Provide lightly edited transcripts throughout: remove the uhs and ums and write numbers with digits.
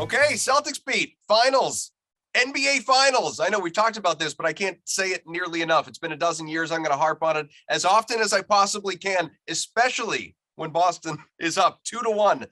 Okay, Celtics Beat, finals, NBA Finals. I know we've talked about this, but I can't say it nearly enough. It's been a dozen years. I'm going to harp on it as often as I possibly can, especially when Boston is up 2-1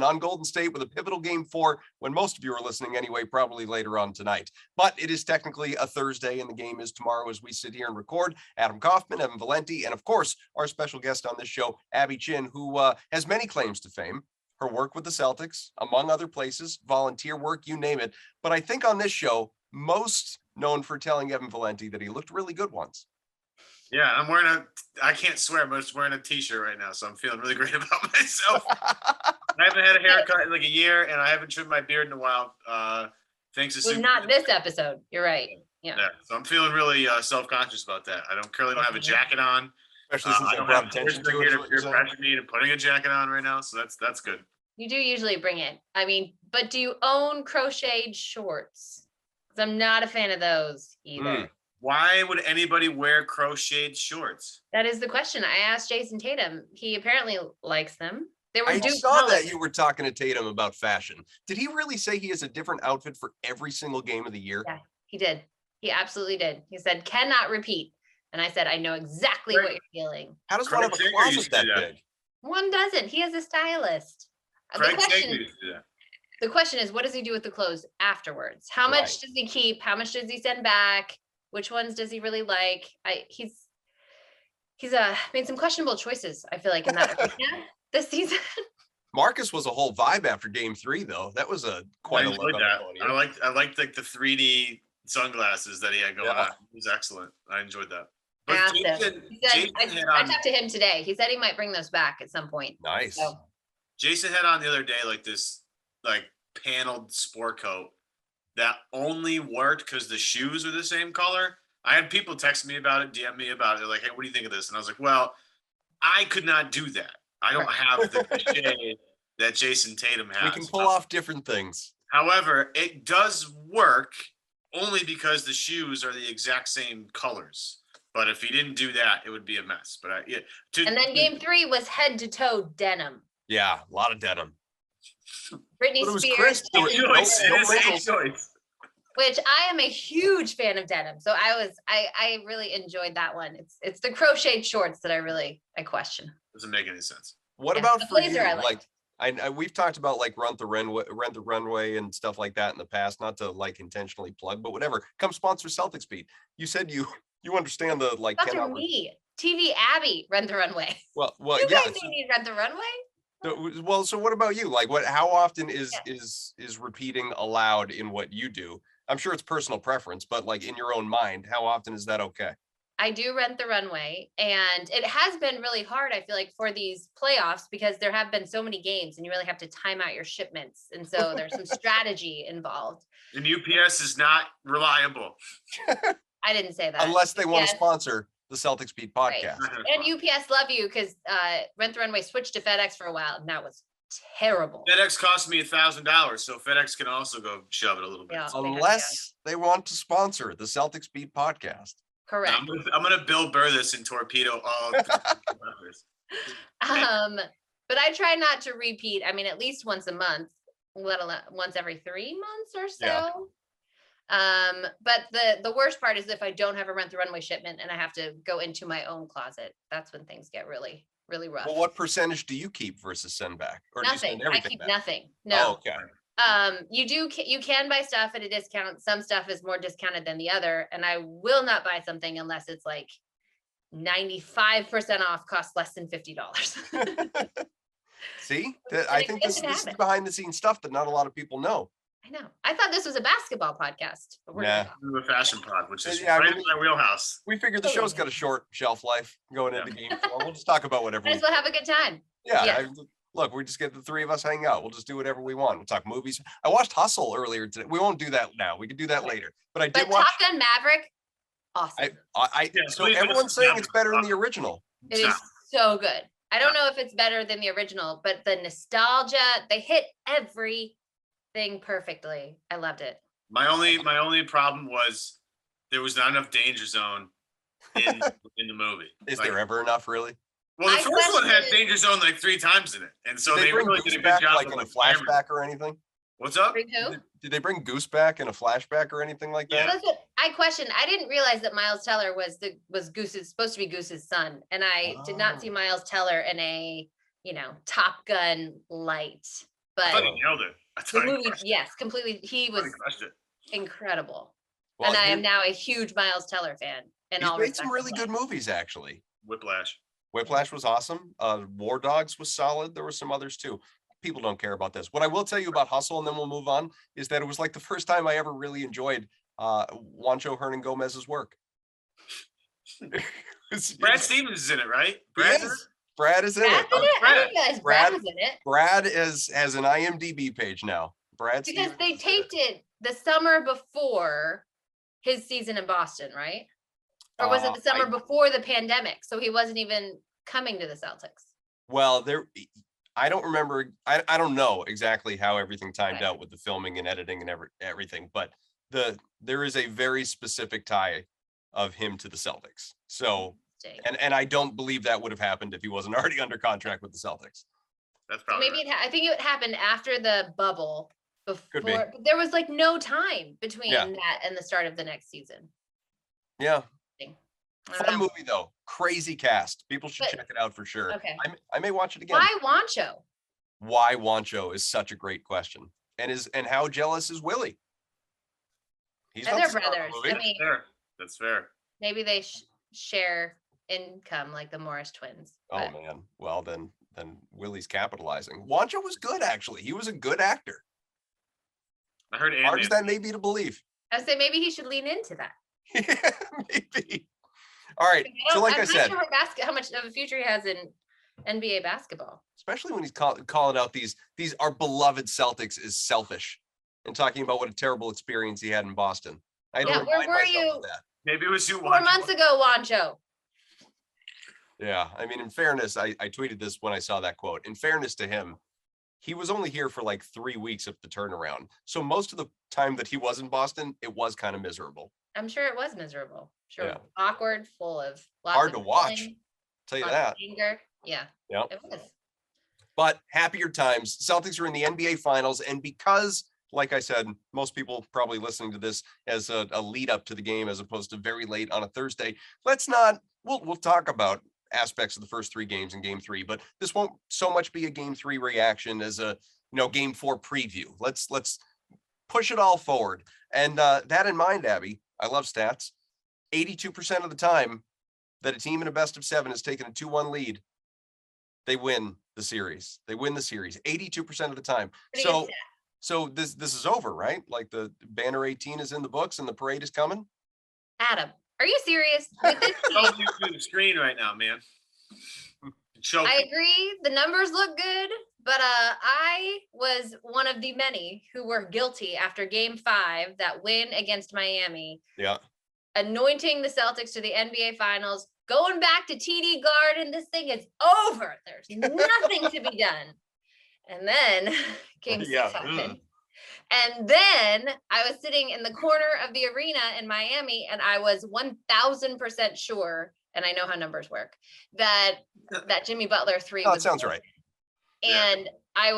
on Golden State with a pivotal game 4 when most of you are listening anyway, probably later on tonight. But it is technically a Thursday and the game is tomorrow as we sit here and record. Adam Kaufman, Evan Valenti, and of course, our special guest on this show, Abby Chin, who has many claims to fame. Her work with the Celtics, among other places, volunteer work, you name it. But I think on this show, most known for telling Evan Valenti that he looked really good once. Yeah, I can't swear, I'm just wearing a t-shirt right now, so I'm feeling really great about myself. I haven't had a haircut in like a year, and I haven't trimmed my beard in a while. Thanks to not this episode. You're right. Yeah. So I'm feeling really self-conscious about that. I currently don't have a jacket on. Especially since I brought attention to it. You're pressuring me into putting a jacket on right now, so that's good. You do usually bring it. I mean, but do you own crocheted shorts? Because I'm not a fan of those either. Why would anybody wear crocheted shorts? That is the question. I asked Jason Tatum. He apparently likes them. I saw that you were talking to Tatum about fashion. Did he really say he has a different outfit for every single game of the year? Yeah, he did. He absolutely did. He said, cannot repeat. And I said, I know exactly what you're feeling. How does one have a closet that big? One doesn't. He has a stylist. The question is, what does he do with the clothes afterwards? How much does he keep? How much does he send back? Which ones does he really like? He's made some questionable choices, I feel like, in that arena this season. Marcus was a whole vibe after game 3, though. That was quite a look on the podium. I liked like the 3D sunglasses that he had going on. It was excellent. I enjoyed that. But I talked to him today. He said he might bring those back at some point. Nice. So. Jason had on the other day like this paneled sport coat that only worked because the shoes were the same color. I had people text me about it, DM me about it. They're like, hey, what do you think of this? And I was like, well, I could not do that. I don't have the shade that Jason Tatum has. We can pull off different things. However, it does work only because the shoes are the exact same colors. But if he didn't do that, it would be a mess. But and then game 3 was head to toe denim. Yeah, a lot of denim. Britney Spears. Choice. Which I am a huge fan of denim. So I really enjoyed that one. It's the crocheted shorts that I question. Doesn't make any sense. What about for you? I we've talked about like rent the runway and stuff like that in the past, not to like intentionally plug, but whatever. Come sponsor Celtics Beat. You said you understand the like. Sponsor me. TV Abby, Rent the Runway. Well, you guys need Rent the Runway? Well, so what about you? Like, how often is repeating allowed in what you do? I'm sure it's personal preference, but like in your own mind, how often is that okay? I do Rent the Runway, and it has been really hard, I feel like, for these playoffs because there have been so many games and you really have to time out your shipments. And so there's some strategy involved. And UPS is not reliable. I didn't say that. Unless they want to sponsor the Celtics Beat podcast. Right. And UPS love you because Rent the Runway switched to FedEx for a while, and that was terrible. FedEx cost me $1,000, so FedEx can also go shove it a little bit. Yeah, unless they want to sponsor the Celtics Beat podcast. Correct. I'm gonna Bill Burr this and torpedo all. But I try not to repeat. I mean, at least once a month, let alone once every 3 months or so. Yeah. But the worst part is if I don't have a Rent the Runway shipment and I have to go into my own closet. That's when things get really, really rough. Well, what percentage do you keep versus send back? Or nothing. Do you send everything I keep back? Nothing. No. Oh, okay. You can buy stuff at a discount. Some stuff is more discounted than the other, and I will not buy something unless it's like 95% off, costs less than $50. See, I think this is behind the scenes stuff that not a lot of people know. I know. I thought this was a basketball podcast. But we're a fashion pod, which is right in my wheelhouse. We figured the show's got a short shelf life going into game 4. We'll just talk about whatever. Might as well have a good time. Yeah. Look, we just get the 3 of us hang out. We'll just do whatever we want. We'll talk movies. I watched Hustle earlier today. We won't do that now. We can do that later. But I did watch Top Gun Maverick. Awesome. So everyone's saying it's better than the original. It is so good. I don't know if it's better than the original, but the nostalgia, they hit everything perfectly. I loved it. My only problem was there was not enough danger zone in the movie. Is there ever enough, really? Well, the first one had Danger Zone like 3 times in it, and so they really did a good job. Like in a flashback or anything. What's up? Bring who? Did they bring Goose back in a flashback or anything like that? Yeah. That's what I questioned. I didn't realize that Miles Teller was Goose's supposed to be Goose's son, and I did not see Miles Teller in a Top Gun light. I thought But he nailed it. I the thought he movie, crushed it. yes, completely. He I thought was he crushed it. incredible, Well, and I am now a huge Miles Teller fan. In he's all made some respects really of good life. movies, actually. Whiplash. Whiplash was awesome. War Dogs was solid. There were some others too. People don't care about this. What I will tell you about Hustle, and then we'll move on, is that it was like the first time I ever really enjoyed Juancho Hernan Gomez's work. Brad Stevens is in it, right? Brad's in it? Brad is in Brad's it. in it? I didn't realize Brad Brad- was in it Brad has an IMDb page now. Brad because Stevens they is in it. taped it the summer before his season in Boston, right? Or was it the summer before the pandemic? So he wasn't even coming to the Celtics. Well, I don't remember. I don't know exactly how everything timed Okay. out with the filming and editing and everything, but there is a very specific tie of him to the Celtics. So, and I don't believe that would have happened if he wasn't already under contract with the Celtics. That's So probably maybe right. I think it happened after the bubble. Could be. Before there was like no time between Yeah. that and the start of the next season. Yeah. I don't Fun know. movie though. Crazy cast. People should But- check it out for sure. Okay. I may watch it again. Why Wancho? Why Wancho is such a great question. And how jealous is Willie? He's And not they're the star of the brothers. movie. I That's mean, fair. That's fair. maybe they share income like the Morris twins. Oh but- man. Well then Willie's capitalizing. Wancho was good actually. He was a good actor. I heard Hard as Ant-Man. that may be to believe. I would say maybe he should lean into that. Yeah, maybe. All right. So like I'm I not said, sure how much of a future he has in NBA basketball. especially when he's calling out these our beloved Celtics is selfish and talking about what a terrible experience he had in Boston. I had to Yeah, where remind were myself you? of that. Maybe it was you 4 months ago, Wancho. Yeah. I mean, in fairness, I tweeted this when I saw that quote. In fairness to him, he was only here for like 3 weeks of the turnaround. So most of the time that he was in Boston, it was kind of miserable. I'm sure it was miserable. Sure, Yeah. awkward, full of lots Hard of to watch. yelling, Tell you lots that. of anger. Yeah, Yep. it was. But happier times. Celtics are in the NBA Finals, and because, like I said, most people probably listening to this as a lead up to the game, as opposed to very late on a Thursday. We'll talk about aspects of the first 3 games in Game 3, but this won't so much be a Game 3 reaction as a Game 4 preview. Let's push it all forward. And that in mind, Abby, I love stats. 82% of the time that a team in a best of 7 has taken a 2-1 lead, they win the series. They win the series 82% of the time. Pretty good So this is over, right? Like the banner 18 is in the books and the parade is coming. Adam, are you serious? With this Don't team, do through the screen right now, man. Choke. I agree. The numbers look good, but I was one of the many who were guilty after Game 5, that win against Miami, Yeah. anointing the Celtics to the NBA Finals, going back to TD Garden. This thing is over. There's nothing to be done. And then Game 6 Yeah. happened. And then I was sitting in the corner of the arena in Miami, and I was 1000% sure, and I know how numbers work, that Jimmy Butler 3 Oh, was that sounds good. right. And I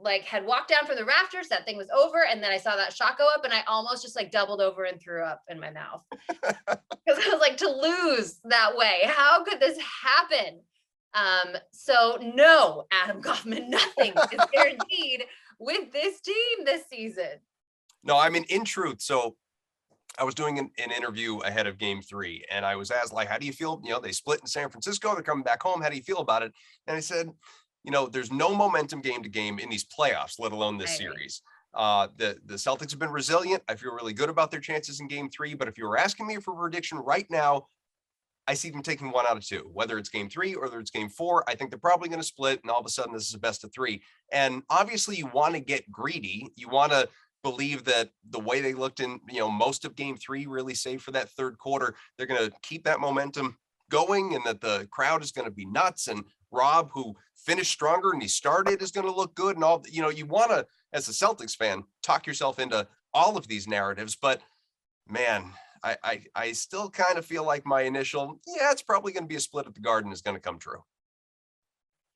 like had walked down from the rafters, that thing was over, and then I saw that shot go up, and I almost just like doubled over and threw up in my mouth. Because I was like, to lose that way, how could this happen? So no, Adam Kaufman, nothing is guaranteed with this team this season. No, I mean, in truth, so I was doing an interview ahead of Game 3, and I was asked, like, how do you feel? They split in San Francisco. They're coming back home. How do you feel about it? And I said, there's no momentum game to game in these playoffs, let alone this I agree. series. The Celtics have been resilient. I feel really good about their chances in Game 3. But if you were asking me for a prediction right now, I see them taking 1 out of 2, whether it's Game 3 or whether it's Game 4. I think they're probably going to split, and all of a sudden this is a best of 3. And obviously you want to get greedy. You want to believe that the way they looked in, most of Game 3, really save for that third quarter, they're going to keep that momentum going, and that the crowd is going to be nuts. And Rob, who finished stronger and he started, is going to look good. And all, you want to, as a Celtics fan, talk yourself into all of these narratives. But man, I still kind of feel like my initial, it's probably going to be a split at the Garden is going to come true.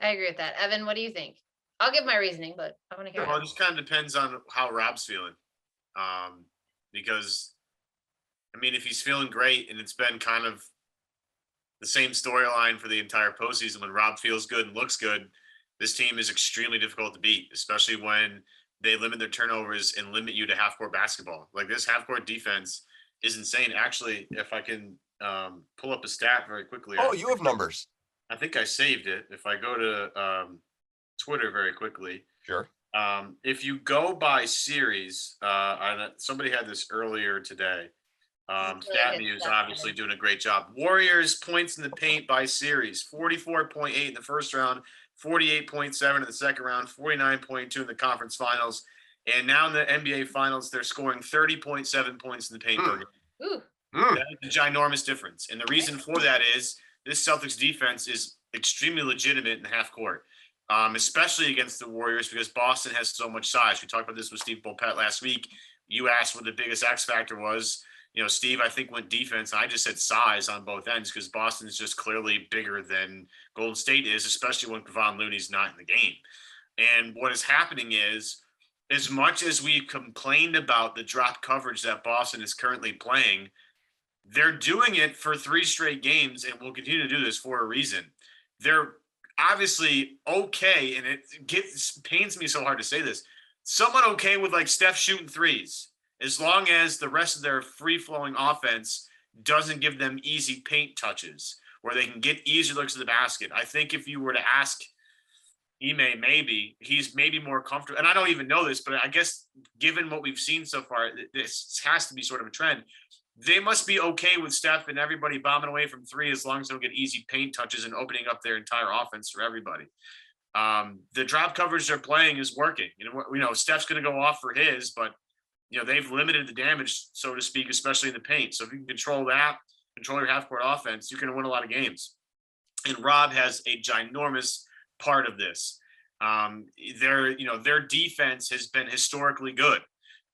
I agree with that. Evan, what do you think? I'll give my reasoning, but I want to hear Well, it. it just kind of depends on how Rob's feeling. Because I mean, if he's feeling great and it's been kind of the same storyline for the entire postseason, when Rob feels good and looks good, this team is extremely difficult to beat, especially when they limit their turnovers and limit you to half court basketball. Like this half court defense is insane. Actually, if I can pull up a stat very quickly. Oh, you have numbers. I think I saved it. If I go to Twitter very quickly. Sure. If you go by series, somebody had this earlier today. StatMuse obviously doing a great job. Warriors points in the paint by series, 44.8 in the first round, 48.7 in the second round, 49.2 in the conference finals. And now in the NBA finals, they're scoring 30.7 points in the paint per game. Ooh. That is a ginormous difference. And the reason for that is this Celtics defense is extremely legitimate in the half court. Especially against the Warriors because Boston has so much size. We talked about this with Steve Bulpett last week. You asked what the biggest X factor was. You know, Steve, I think, went defense. I just said size on both ends because Boston is just clearly bigger than Golden State is, especially when Kevon Looney's not in the game. And what is happening is, as much as we've complained about the drop coverage that Boston is currently playing, they're doing it for 3 straight games and will continue to do this for a reason. They're obviously okay, and it pains me so hard to say this, somewhat okay with like Steph shooting threes, as long as the rest of their free-flowing offense doesn't give them easy paint touches where they can get easy looks at the basket. I think if you were to ask Ime, maybe he's maybe more comfortable, and I don't even know this, but I guess given what we've seen so far, this has to be sort of a trend. They must be okay with Steph and everybody bombing away from 3 as long as they don't get easy paint touches and opening up their entire offense for everybody. The drop coverage they're playing is working. You know, Steph's going to go off for his, but they've limited the damage, so to speak, especially in the paint. So if you can control that, control your half court offense, you're going to win a lot of games. And Rob has a ginormous part of this. Their defense has been historically good.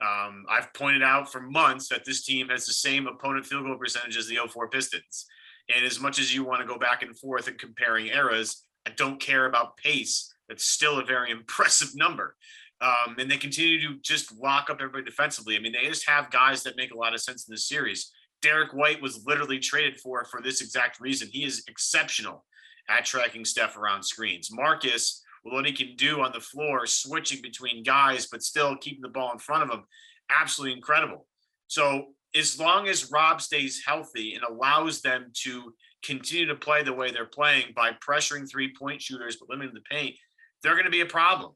I've pointed out for months that this team has the same opponent field goal percentage as the 04 Pistons. And as much as you want to go back and forth and comparing eras, I don't care about pace. That's still a very impressive number. And they continue to just lock up everybody defensively. I mean, they just have guys that make a lot of sense in this series. Derek White was literally traded for this exact reason. He is exceptional at tracking Steph around screens. Marcus, what he can do on the floor, switching between guys, but still keeping the ball in front of him, absolutely incredible. So as long as Rob stays healthy and allows them to continue to play the way they're playing by pressuring 3-point shooters, but limiting the paint, they're going to be a problem.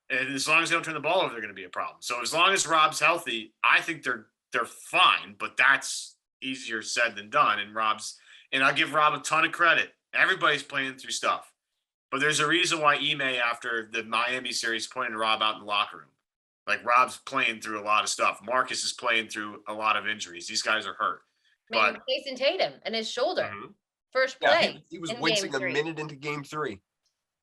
And as long as they don't turn the ball over, they're going to be a problem. So as long as Rob's healthy, I think they're fine, but that's easier said than done. And I'll give Rob a ton of credit. Everybody's playing through stuff. But there's a reason why Ime, after the Miami series, pointed Rob out in the locker room. Like, Rob's playing through a lot of stuff. Marcus is playing through a lot of injuries. These guys are hurt. But Jason Tatum and his shoulder. First play. He was wincing a minute into game 3.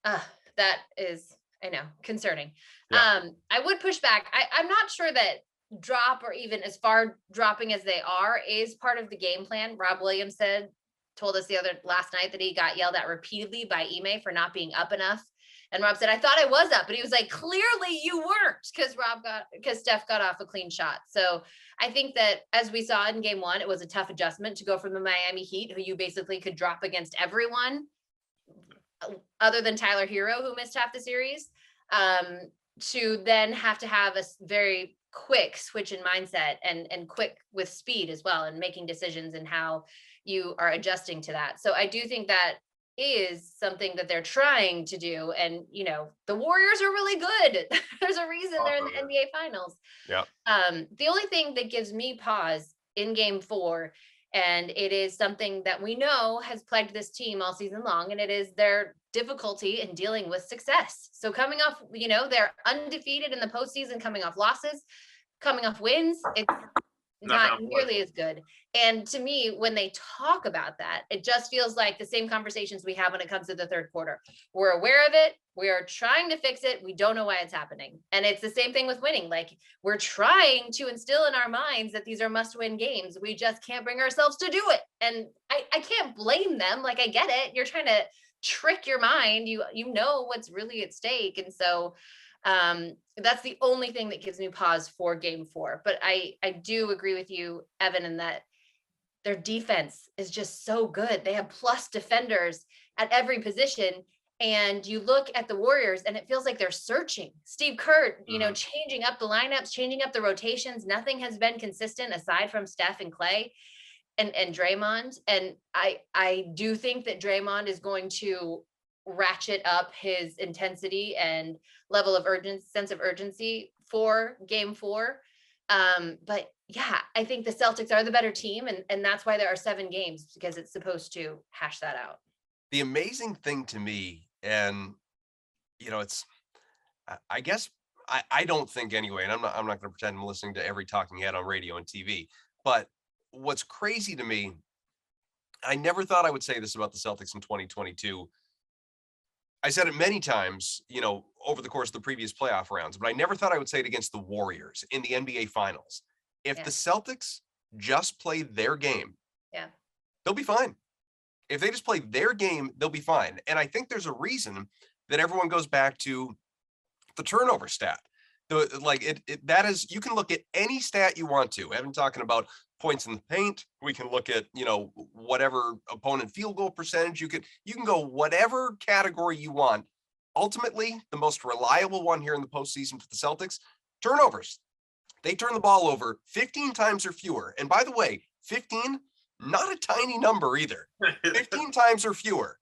That is, I know, concerning. Yeah. I would push back. I'm not sure that drop, or even as far dropping as they are, is part of the game plan. Rob Williams told us last night that he got yelled at repeatedly by Ime for not being up enough. And Rob said, I thought I was up, but he was like, clearly you weren't, because Steph got off a clean shot. So I think that, as we saw in game 1, it was a tough adjustment to go from the Miami Heat, who you basically could drop against everyone other than Tyler Hero, who missed half the series, to then have to have a very quick switch in mindset and quick with speed as well, and making decisions and how you are adjusting to that. So I do think that is something that they're trying to do. And, the Warriors are really good. There's a reason they're in the NBA finals. Yeah. The only thing that gives me pause in game 4, and it is something that we know has plagued this team all season long, and it is their difficulty in dealing with success. So coming off, they're undefeated in the postseason, coming off losses, coming off wins, it's not nearly as good. And to me, when they talk about that, it just feels like the same conversations we have when it comes to the third quarter. We're aware of it. We are trying to fix it. We don't know why it's happening. And it's the same thing with winning. Like, we're trying to instill in our minds that these are must-win games. We just can't bring ourselves to do it. And I can't blame them. Like, I get it. You're trying to trick your mind. You know what's really at stake. And so that's the only thing that gives me pause for game 4. But I do agree with you, Evan, in that their defense is just so good. They have plus defenders at every position. And you look at the Warriors and it feels like they're searching. Steve Kerr, changing up the lineups, changing up the rotations. Nothing has been consistent aside from Steph and Clay and Draymond. And I do think that Draymond is going to ratchet up his intensity and level of sense of urgency for game 4. But yeah, I think the Celtics are the better team. And that's why there are 7 games, because it's supposed to hash that out. The amazing thing to me, and it's, I guess I don't think anyway, and I'm not going to pretend I'm listening to every talking head on radio and TV, but what's crazy to me, I never thought I would say this about the Celtics in 2022. I said it many times, over the course of the previous playoff rounds, but I never thought I would say it against the Warriors in the NBA Finals. If the Celtics just play their game, they'll be fine. If they just play their game, they'll be fine. And I think there's a reason that everyone goes back to the turnover stat. That is, you can look at any stat you want to. I've been talking about points in the paint. We can look at, whatever opponent field goal percentage. You can go whatever category you want. Ultimately, the most reliable one here in the postseason for the Celtics, turnovers. They turn the ball over 15 times or fewer. And by the way, 15, not a tiny number either. 15 times or fewer.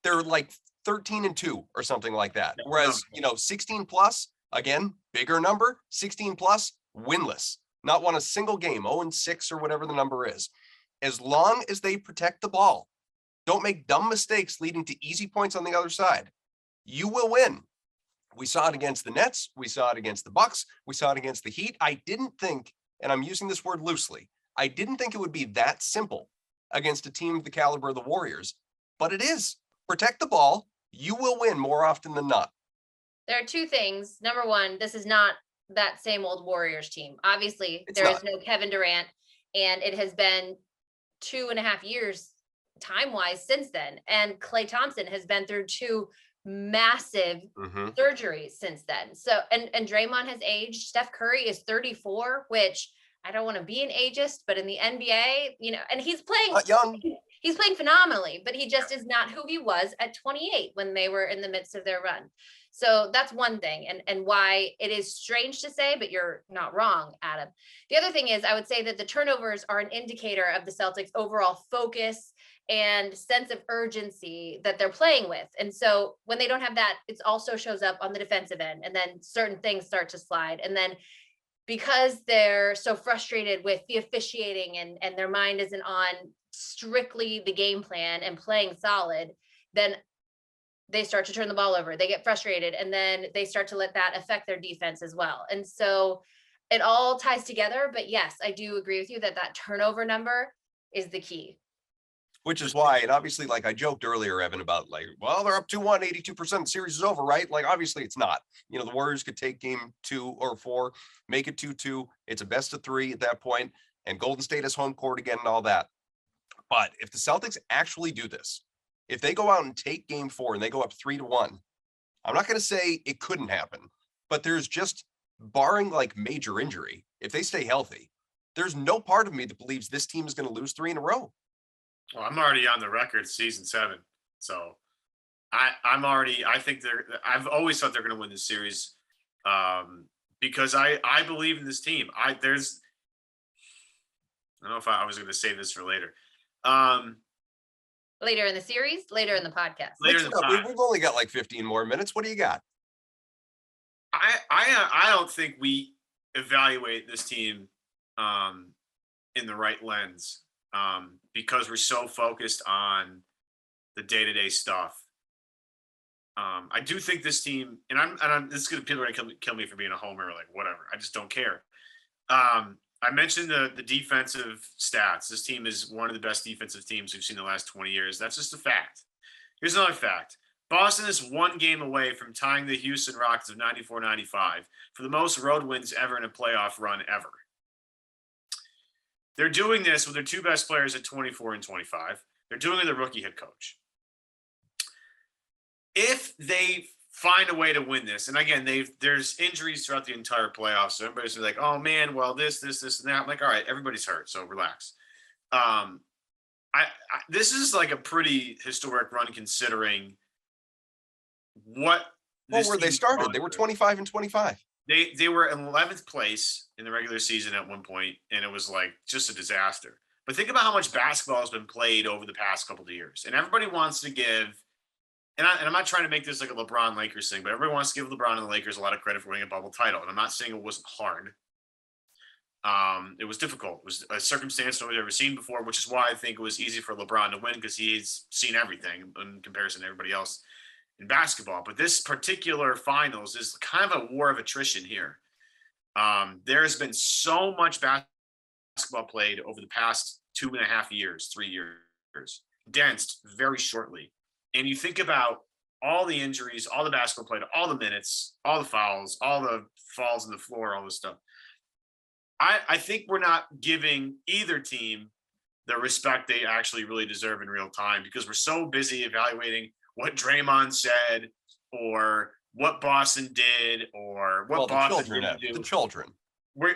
They're like 13-2 or something like that. Whereas, 16 plus, again, bigger number, 16 plus, winless. Not won a single game, 0-6 or whatever the number is. As long as they protect the ball, don't make dumb mistakes leading to easy points on the other side, you will win. We saw it against the Nets. We saw it against the Bucks. We saw it against the Heat. I didn't think, and I'm using this word loosely, I didn't think it would be that simple against a team of the caliber of the Warriors, but it is. Protect the ball. You will win more often than not. There are 2 things. Number one, this is not that same old Warriors team. Obviously, there is no Kevin Durant, and it has been 2.5 years time-wise since then. And Klay Thompson has been through 2 massive surgeries since then. So, and Draymond has aged. Steph Curry is 34, which I don't want to be an ageist, but in the NBA, and he's playing young. He's playing phenomenally, but he just is not who he was at 28 when they were in the midst of their run. So that's one thing, and why it is strange to say, but you're not wrong, Adam. The other thing is, I would say that the turnovers are an indicator of the Celtics' overall focus and sense of urgency that they're playing with. And so when they don't have that, it also shows up on the defensive end, and then certain things start to slide. And then because they're so frustrated with the officiating and their mind isn't on strictly the game plan and playing solid, then they start to turn the ball over. They get frustrated, and then they start to let that affect their defense as well. And so it all ties together. But yes, I do agree with you that turnover number is the key. Which is why, and obviously, like I joked earlier, Evan, about they're up 2-1, 82%, the series is over, right? Obviously it's not. The Warriors could take game 2 or 4, make it 2-2. It's a best of 3 at that point, and Golden State has home court again and all that. But if the Celtics actually do this, if they go out and take game 4 and they go up 3-1, I'm not going to say it couldn't happen, but there's just, barring major injury, if they stay healthy, there's no part of me that believes this team is going to lose 3 in a row. Well, I'm already on the record, season 7. So I've always thought they're going to win this series because I believe in this team. I don't know if I was going to save this for later. Later in the series, later in the podcast. We've only got 15 more minutes. What do you got? I don't think we evaluate this team in the right lens. Because we're so focused on the day-to-day stuff. I do think this team, and this is gonna, people are gonna kill me for being a homer, whatever. I just don't care. I mentioned the defensive stats. This team is one of the best defensive teams we've seen in the last 20 years. That's just a fact. Here's another fact. Boston is 1 game away from tying the Houston Rockets of 94-95 for the most road wins ever in a playoff run ever. They're doing this with their 2 best players at 24 and 25. They're doing it with a rookie head coach. if they find a way to win this, and again, there's injuries throughout the entire playoffs, so everybody's like, oh man, well this, and that. I'm like, all right, everybody's hurt, so relax. This is like a pretty historic run considering what. Where they started, they were 25-25. They were in 11th place in the regular season at one point, and it was like just a disaster. But think about how much basketball has been played over the past couple of years, and everybody wants to give. And I'm not trying to make this like a LeBron Lakers thing, but everybody wants to give LeBron and the Lakers a lot of credit for winning a bubble title. And I'm not saying it wasn't hard. It was difficult. It was a circumstance nobody's ever seen before, which is why I think it was easy for LeBron to win because he's seen everything in comparison to everybody else in basketball. But this particular finals is kind of a war of attrition here. There has been so much basketball played over the past 2.5 years, 3 years, condensed very shortly. And you think about all the injuries, all the basketball played, all the minutes, all the fouls, all the falls on the floor, all this stuff. I think we're not giving either team the respect they actually really deserve in real time because we're so busy evaluating what Draymond said or what Boston did or what Boston didn't do. The children.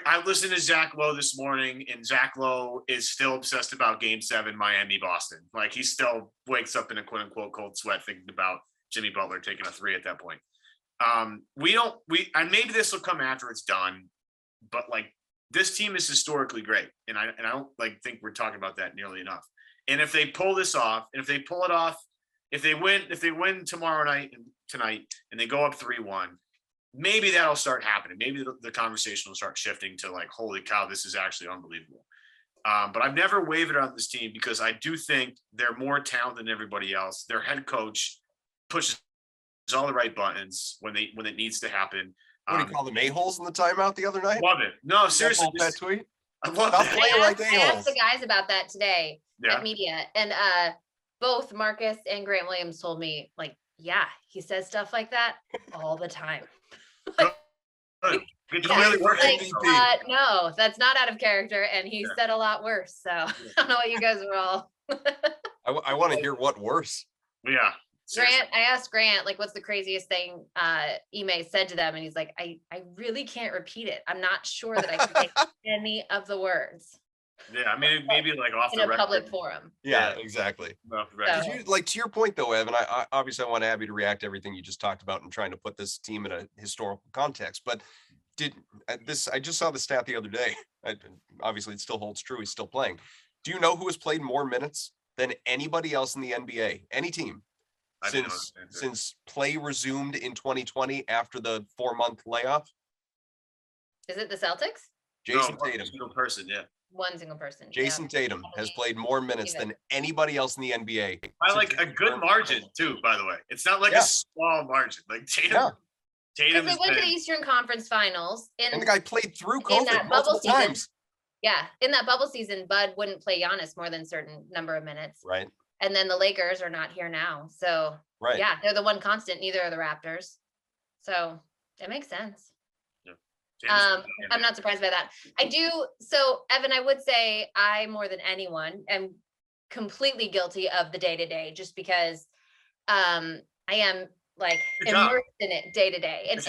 I listened to Zach Lowe this morning, and Zach Lowe is still obsessed about Game 7, Miami, Boston. Like he still wakes up in a quote unquote cold sweat thinking about Jimmy Butler taking a 3 at that point. And maybe this will come after it's done, but like this team is historically great, and I don't like think we're talking about that nearly enough. And if they pull this off, and if they pull it off, if they win tomorrow night and tonight, and they go up 3-1. Maybe that'll start happening. Maybe the conversation will start shifting to like, holy cow, this is actually unbelievable. But I've never wavered on this team because I do think they're more talented than everybody else. Their head coach pushes all the right buttons when it needs to happen. What do you call them, a-holes in the timeout the other night? Love it. No, seriously. That tweet? I love that. I asked the guys about that today at media, and both Marcus and Grant Williams told me, like, yeah, he says stuff like that all the time. No, that's not out of character, and he said a lot worse. So I don't know what you guys are all. I want to hear what worse. Yeah. Grant, I asked Grant, like, what's the craziest thing Ime said to them, and he's like, I really can't repeat it. I'm not sure that I can take any of the words. Yeah, I mean, maybe like off in a public forum. Yeah, exactly. To your point though, Evan, I obviously I want Abby to react to everything you just talked about and trying to put this team in a historical context. But I just saw the stat the other day. Obviously, it still holds true. He's still playing. Do you know who has played more minutes than anybody else in the NBA? Any team since play resumed in 2020 after the 4-month layoff? Is it the Celtics? Jason Tatum. Single person, yeah. One single person. Jason Tatum has played more minutes than anybody else in the NBA. By like a good margin too, by the way. It's not like a small margin. Like Tatum. Tatum they went to the Eastern Conference Finals. And the guy played through COVID multiple times. Yeah. In that bubble season, Bud wouldn't play Giannis more than a certain number of minutes. Right. And then the Lakers are not here now. So yeah, they're the one constant. Neither are the Raptors. So it makes sense. I'm not surprised by that. I do. So Evan, I would say I, more than anyone, am completely guilty of the day-to-day just because I am like immersed in it day to day. It's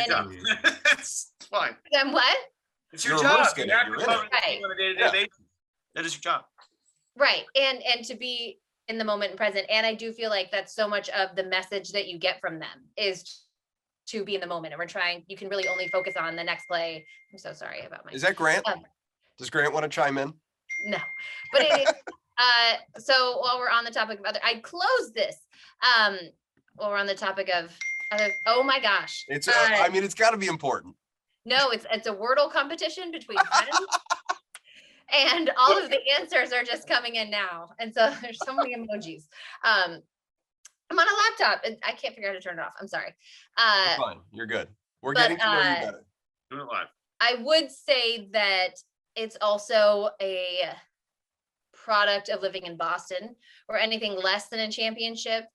fine. Then what? It's your job. Right. On a day-to-day basis. That is your job. Right. And to be in the moment and present. And I do feel like that's so much of the message that you get from them is to be in the moment, and you can really only focus on the next play. I'm so sorry about my. Is that Grant? Does Grant want to chime in? No, but it is. So while we're on the topic of I close this. While we're on the topic of other. Oh my gosh! It's. I mean, it's got to be important. No, it's a Wordle competition between friends, and all of the answers are just coming in now, and so there's so many emojis. I'm on a laptop and I can't figure out how to turn it off. I'm sorry. You're fine. You're good. We're getting to know you better. Doing it live. I would say that it's also a product of living in Boston, where anything less than a championship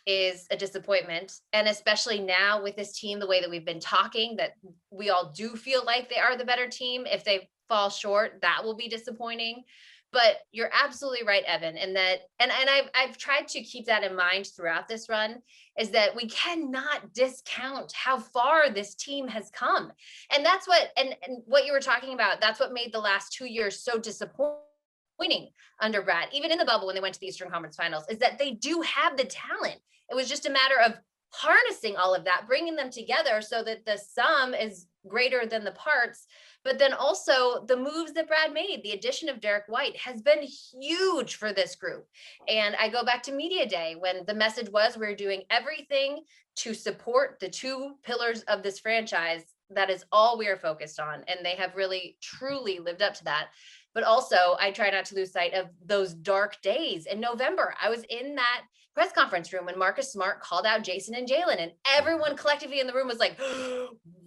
is a disappointment. And especially now with this team, the way that we've been talking, that we all do feel like they are the better team. If they fall short, that will be disappointing. But you're absolutely right, Evan, and I've tried to keep that in mind throughout this run, is that we cannot discount how far this team has come. And that's what and what you were talking about, that's what made the last 2 years so disappointing under Brad, even in the bubble when they went to the Eastern Conference Finals, is that they do have the talent. It was just a matter of harnessing all of that, bringing them together so that the sum is greater than the parts. But then also the moves that Brad made, the addition of Derek White has been huge for this group. And I go back to media day when the message was we're doing everything to support the two pillars of this franchise. That is all we are focused on. And they have really, truly lived up to that. But also, I try not to lose sight of those dark days in November. I was in that press conference room when Marcus Smart called out Jason and Jalen, and everyone collectively in the room was like,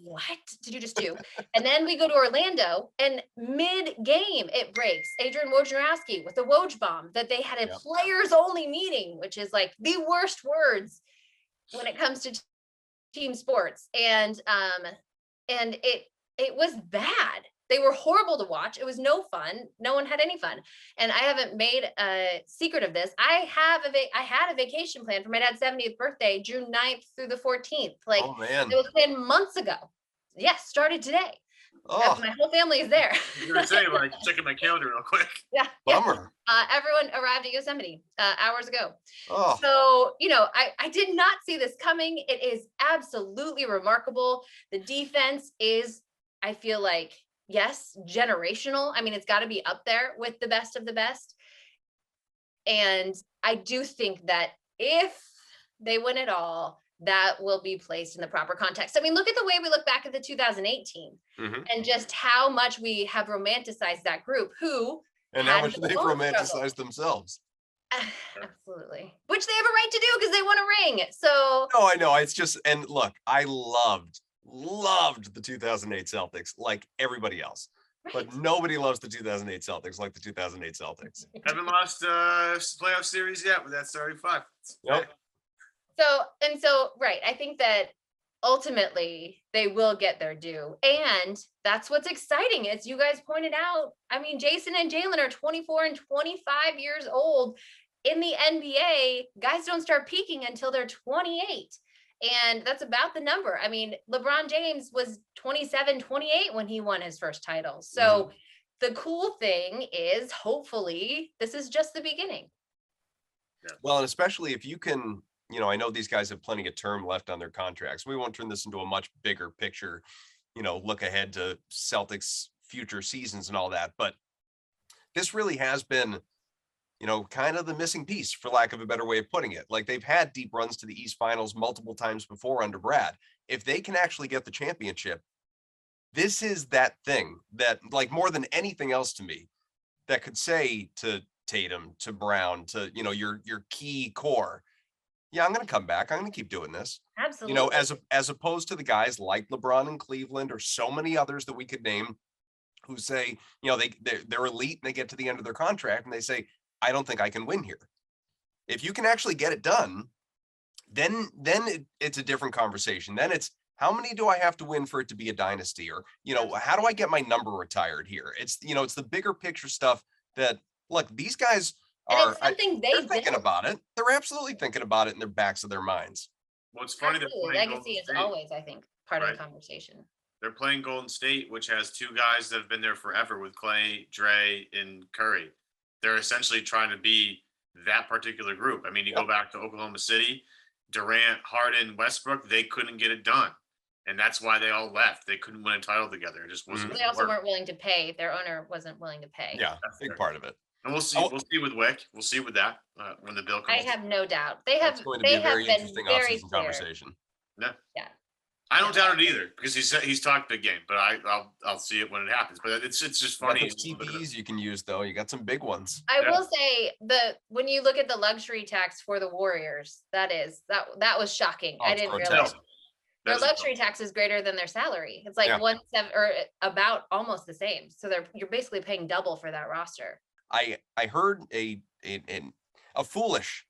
what did you just do? And then we go to Orlando, and mid-game, it breaks. Adrian Wojnarowski with the Woj bomb that they had a players-only meeting, which is like the worst words when it comes to team sports. And it was bad. They were horrible to watch. It was no fun. No one had any fun. And I haven't made a secret of this. I had a vacation plan for my dad's 70th birthday, June 9th through the 14th. Like, oh man, it was planned months ago. Yes, started today. oh, My whole family is there. I was gonna say, like, checking my calendar real quick. Yeah. bummer. Everyone arrived at Yosemite hours ago. Oh, So, you know, I did not see this coming. It is absolutely remarkable. The defense is, I feel like, yes, generational. I mean, it's got to be up there with the best of the best. And I do think that if they win it all, that will be placed in the proper context. I mean, look at the way we look back at the 2018 and just how much we have romanticized that group who and had how much their they've own romanticized struggles. themselves. Absolutely. Which they have a right to do because they won a ring. So No, I know. It's just, and look, I loved the 2008 Celtics like everybody else, but nobody loves the 2008 Celtics like the 2008 Celtics. Haven't lost playoff series yet with that starting five. Yep. So, right. I think that ultimately they will get their due. And that's what's exciting, as you guys pointed out. I mean, Jason and Jalen are 24 and 25 years old. In the NBA, guys don't start peaking until they're 28. And that's about the number. I mean, LeBron James was 27, 28 when he won his first title. So the cool thing is, hopefully, this is just the beginning. Well, and especially if you can, you know, I know these guys have plenty of term left on their contracts. We won't turn this into a much bigger picture, you know, look ahead to Celtics future seasons and all that. But this really has been, you know, kind of the missing piece, for lack of a better way of putting it. Like, they've had deep runs to the East Finals multiple times before under Brad. If they can actually get the championship, this is that thing that, like, more than anything else to me, that could say to Tatum, to Brown, to, you know, your key core, yeah, I'm going to come back. I'm going to keep doing this. Absolutely. You know, as opposed to the guys like LeBron in Cleveland or so many others that we could name who say, you know, they're elite and they get to the end of their contract and they say, I don't think I can win here. If you can actually get it done, then it's a different conversation. Then it's, how many do I have to win for it to be a dynasty? Or, you know, how do I get my number retired here? It's, you know, it's the bigger picture stuff that, look, these guys are they're thinking about it. They're absolutely thinking about it in their backs of their minds. Well, it's funny. Legacy is always, I think, part of the conversation. They're playing Golden State, which has two guys that have been there forever with Clay, Dre, and Curry. They're essentially trying to be that particular group. I mean, you go back to Oklahoma City, Durant, Harden, Westbrook, they couldn't get it done. And that's why they all left. They couldn't win a title together. It just wasn't. They also weren't willing to pay. Their owner wasn't willing to pay. Yeah, that's a big part of it. And we'll see. We'll see with Wick. We'll see with that when the bill comes. I have no doubt. They have. It's going to be a very interesting offseason conversation. Yeah. Yeah. I don't doubt it either, because he's talked big game, but I'll see it when it happens. But it's just funny. TPs you can use though. You got some big ones. I will say when you look at the luxury tax for the Warriors, that was shocking. I didn't realize their luxury tax is greater than their salary. It's like 1.7 or about almost the same. So you're basically paying double for that roster. I heard a foolish,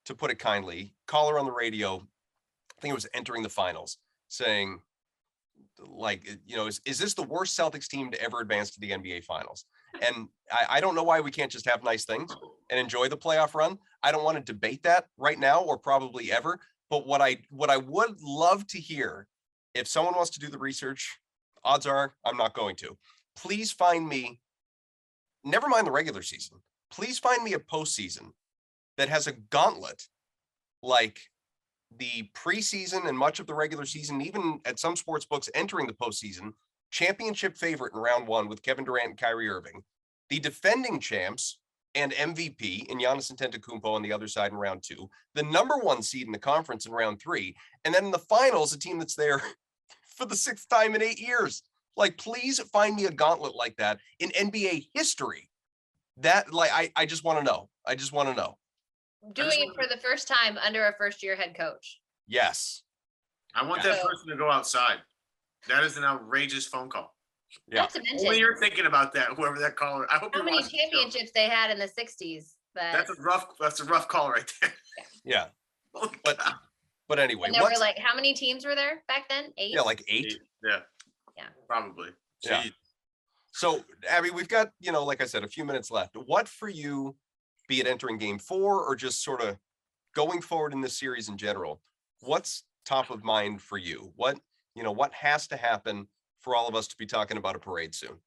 to put it kindly, caller on the radio, I think it was entering the finals, saying, like, you know, is this the worst Celtics team to ever advance to the NBA finals? And I don't know why we can't just have nice things and enjoy the playoff run. I don't want to debate that right now or probably ever. But what I would love to hear, if someone wants to do the research, odds are I'm not going to. Please find me, never mind the regular season, please find me a postseason that has a gauntlet like the preseason and much of the regular season, even at some sports books entering the postseason, championship favorite in round one with Kevin Durant and Kyrie Irving, the defending champs and MVP in Giannis Antetokounmpo on the other side in round two, the number one seed in the conference in round three, and then in the finals, a team that's there for the sixth time in 8 years. Like, please find me a gauntlet like that in NBA history. That, like, I just want to know. I just want to know. Doing it for the first time under a first-year head coach. Yes. I want that person to go outside. That is an outrageous phone call. Yeah. Not to mention, Only you're thinking about that, whoever that caller. I hope how many championships they had in the 60s. That's a rough call right there. Yeah. Holy But cow. but anyway, and there were like, how many teams were there back then? 8? yeah, like 8. Yeah. Yeah. Probably. Yeah. Jeez. So, Abby, we've got, like I said, a few minutes left. What for you, be it entering game 4 or just sort of going forward in this series in general, what's top of mind for you? What has to happen for all of us to be talking about a parade soon?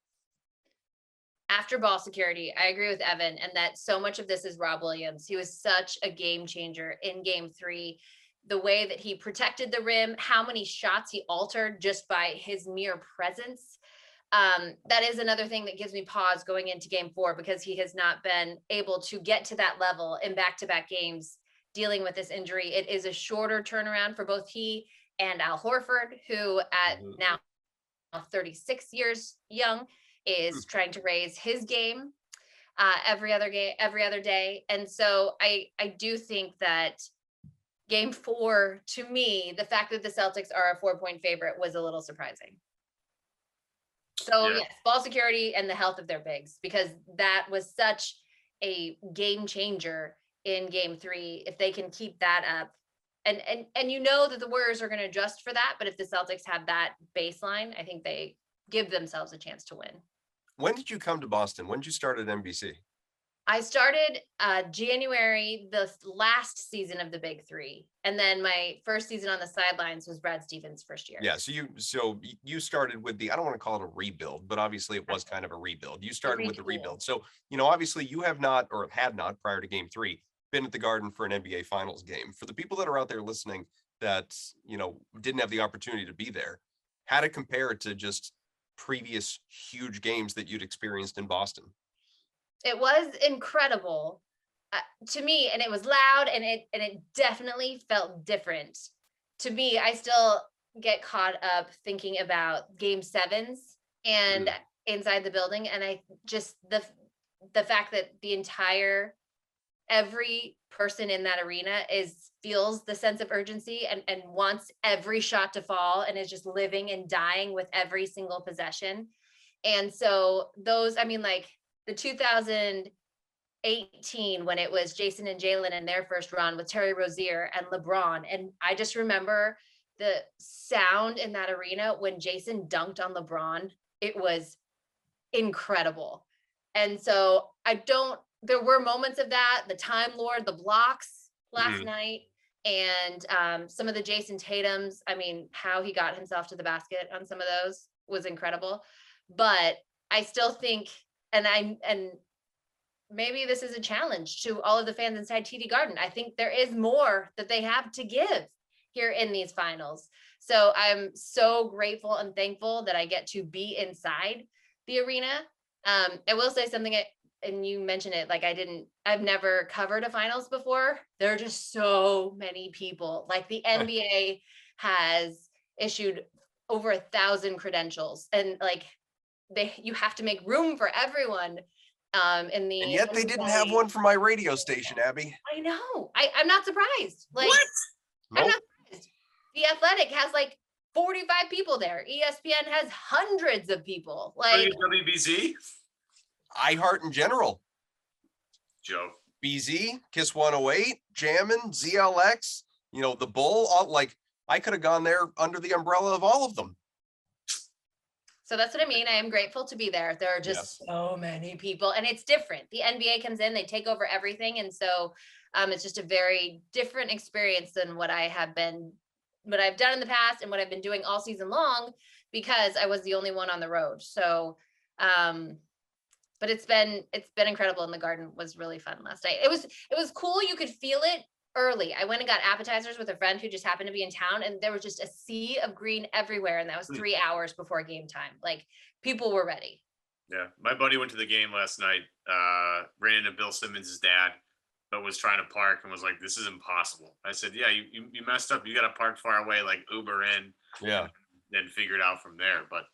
After ball security, I agree with Evan, and that so much of this is Rob Williams. He was such a game changer in game 3. The way that he protected the rim, how many shots he altered just by his mere presence. That is another thing that gives me pause going into game 4, because he has not been able to get to that level in back-to-back games dealing with this injury. It is a shorter turnaround for both he and Al Horford, who at now 36 years young is trying to raise his game every other day. And so I do think that game 4, to me, the fact that the Celtics are a 4-point favorite was a little surprising. So yes, ball security and the health of their bigs, because that was such a game changer in game 3. If they can keep that up, and that the Warriors are going to adjust for that, but if the Celtics have that baseline, I think they give themselves a chance to win. When did you come to Boston? When did you start at NBC? I started January, the last season of the Big 3. And then my first season on the sidelines was Brad Stevens' first year. Yeah. So you started with I don't want to call it a rebuild, but obviously it was kind of a rebuild. You started with the rebuild. So, obviously you have not, or had not prior to game 3, been at the Garden for an NBA Finals game. For the people that are out there listening that, didn't have the opportunity to be there, how to compare it to just previous huge games that you'd experienced in Boston? It was incredible to me, and it was loud, and it definitely felt different to me. I still get caught up thinking about game 7s and inside the building, and I just the fact that every person in that arena feels the sense of urgency and wants every shot to fall, and is just living and dying with every single possession. And so the 2018, when it was Jason and Jalen in their first run with Terry Rozier and LeBron. And I just remember the sound in that arena when Jason dunked on LeBron. It was incredible. And so there were moments of that, the Time Lord, the blocks last night, and some of the Jason Tatums. How he got himself to the basket on some of those was incredible. But I still think, and maybe this is a challenge to all of the fans inside TD Garden, I think there is more that they have to give here in these finals. So I'm so grateful and thankful that I get to be inside the arena. I will say something, and you mentioned it, I've never covered a finals before. There are just so many people. Like, the NBA has issued over 1,000 credentials, and you have to make room for everyone and yet they didn't have one for my radio station, Abby. I know. I'm not surprised. What? I'm not surprised. The Athletic has 45 people there. ESPN has hundreds of people. WBZ? iHeart in general. Joe. BZ, Kiss 108, Jammin', ZLX, the Bull. I could have gone there under the umbrella of all of them. So that's what I mean. I am grateful to be there. There are just so many people, and it's different. The NBA comes in, they take over everything. And so it's just a very different experience than what I've done in the past and what I've been doing all season long, because I was the only one on the road. So, but it's been incredible. And the Garden was really fun last night. It was cool. You could feel it early. I went and got appetizers with a friend who just happened to be in town, and there was just a sea of green everywhere. And that was 3 hours before game time. Like, people were ready. Yeah. My buddy went to the game last night, ran into Bill Simmons' dad, but was trying to park and was like, this is impossible. I said, yeah, you messed up. You got to park far away, like Uber in. Yeah. Then figure it out from there. But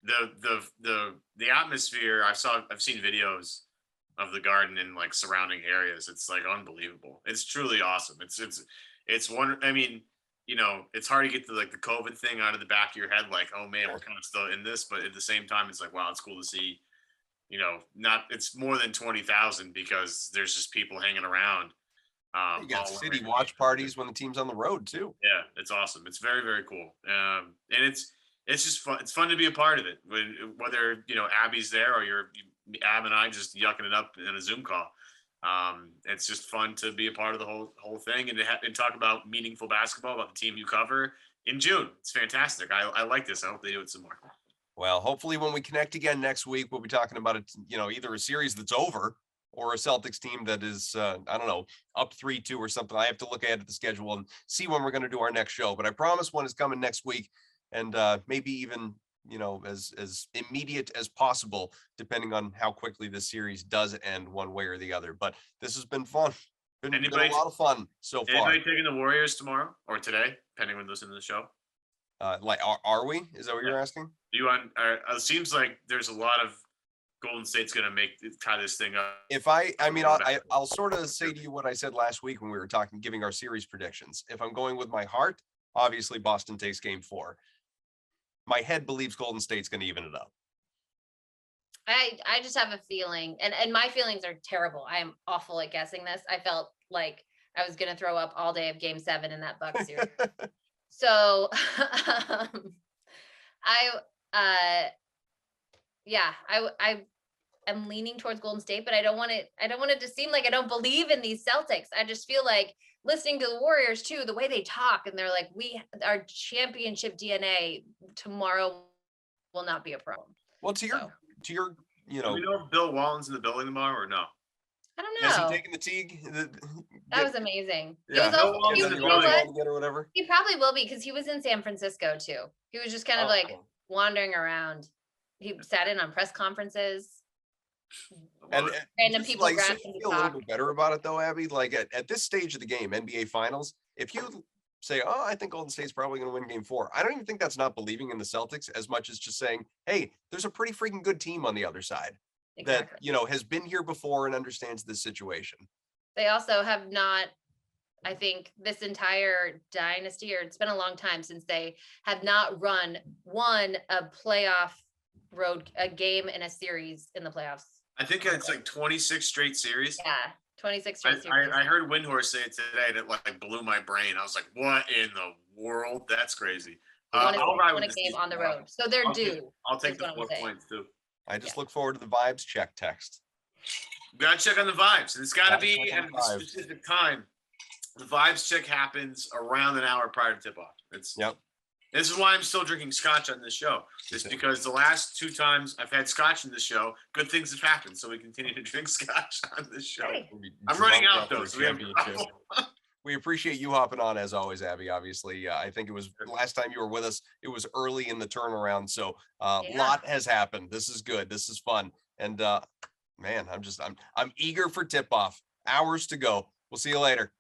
the atmosphere, I've seen videos of the Garden in like surrounding areas. It's like unbelievable. It's truly awesome. It's one. I mean, you know, it's hard to get the COVID thing out of the back of your head. Like, oh man, we're kind of still in this, but at the same time, it's like, wow, it's cool to see. You know, it's more than 20,000 because there's just people hanging around. You got city watch parties when the team's on the road too. Yeah, it's awesome. It's very, very cool. And it's just fun. It's fun to be a part of it. Whether you know Abby's there or Ab and I just yucking it up in a Zoom call. It's just fun to be a part of the whole thing and talk about meaningful basketball, about the team you cover in June. It's fantastic. I like this. I hope they do it some more. Well, hopefully when we connect again next week, we'll be talking about it, you know, either a series that's over or a Celtics team that is, I don't know, up 3-2 or something. I have to look ahead at the schedule and see when we're going to do our next show. But I promise one is coming next week, and maybe even, you know, as immediate as possible, depending on how quickly this series does end one way or the other. But this has been fun. Been a lot of fun so far. Anybody taking the Warriors tomorrow or today, depending on listening to the show? Are we? Is that what you're asking? You on? It seems like there's a lot of Golden State's going to tie this thing up. If I'll sort of say to you what I said last week when we were giving our series predictions. If I'm going with my heart, obviously Boston takes game 4. My head believes Golden State's going to even it up. I just have a feeling, and my feelings are terrible. I am awful at guessing this. I felt like I was going to throw up all day of game 7 in that Bucks series. So I am leaning towards Golden State, but I don't want it to seem like I don't believe in these Celtics. I just feel like listening to the Warriors too, the way they talk, and they're like, our championship DNA tomorrow will not be a problem. Well, to your, you know, do we know if Bill Walton's in the building tomorrow or no? I don't know. Has he taken the Teague? That was amazing. Yeah. It was also, you know or whatever. He probably will be, because he was in San Francisco too. He was just kind of wandering around. He sat in on press conferences. And random people like, grabbed so him you to feel a talk. little bit better about it though, Abby. Like at this stage of the game, NBA Finals, if you say, "Oh, I think Golden State's probably going to win Game 4," I don't even think that's not believing in the Celtics as much as just saying, "Hey, there's a pretty freaking good team on the other side that has been here before and understands this situation." They also have not, I think, this entire dynasty, or it's been a long time since they have not won a playoff a game in a series in the playoffs. I think it's like 26 straight series. Yeah, 26 straight series. I heard Windhorst say it today, and it like blew my brain. I was like, what in the world? That's crazy. Won a game on the road. So they're due. I'll take the 4 points too. I just look forward to the vibes check text. We gotta check on the vibes. And it's gotta be at a specific time. The vibes check happens around an hour prior to tip off. This is why I'm still drinking scotch on this show. Just because the last 2 times I've had scotch in this show, good things have happened. So we continue to drink scotch on this show. Hey. I'm running out though. So we appreciate you hopping on as always, Abby. Obviously, I think it was last time you were with us. It was early in the turnaround. So a lot has happened. This is good. This is fun. And man, I'm eager for tip off. Hours to go. We'll see you later.